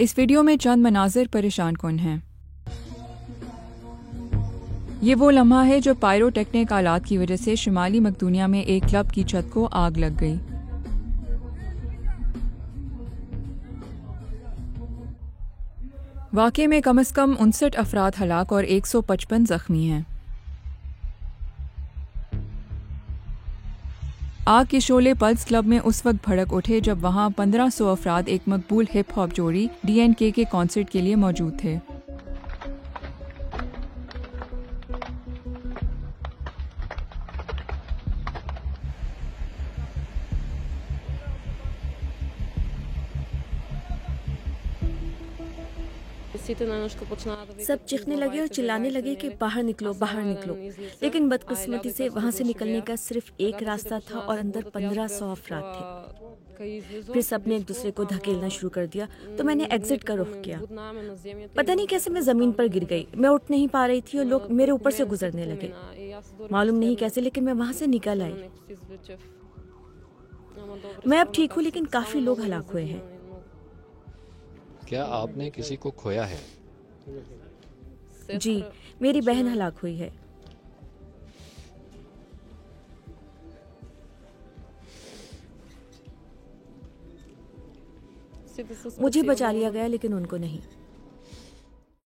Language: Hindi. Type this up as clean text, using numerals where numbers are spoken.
इस वीडियो में चंद मनाजिर परेशान कुन हैं। ये वो लम्हा है जो पायरोटेक्निक आलात की वजह से शुमाली मकदूनिया में एक क्लब की छत को आग लग गई। वाक़े में कम से कम 59 अफराद हलाक और 155 जख्मी हैं। आग के शोले पल्स क्लब में उस वक्त भड़क उठे जब वहां 1500 अफराद एक मकबूल हिप हॉप जोड़ी DNK के कॉन्सर्ट के लिए मौजूद थे। सब चीखने लगे और चिल्लाने लगे कि बाहर निकलो, बाहर निकलो। लेकिन बदकिस्मती से वहां से निकलने का सिर्फ एक रास्ता था और अंदर 1500 अफराद थे। फिर सबने एक दूसरे को धकेलना शुरू कर दिया तो मैंने एग्जिट का रुख किया। पता नहीं कैसे मैं जमीन पर गिर गई। मैं उठ नहीं पा रही थी और लोग मेरे ऊपर से गुजरने लगे। मालूम नहीं कैसे, लेकिन मैं वहां से निकल आई। मैं अब ठीक हूँ, लेकिन काफी लोग हलाक हुए हैं। क्या आपने किसी को खोया है? जी, मेरी बहन हलाक हुई है। मुझे बचा लिया गया, लेकिन उनको नहीं।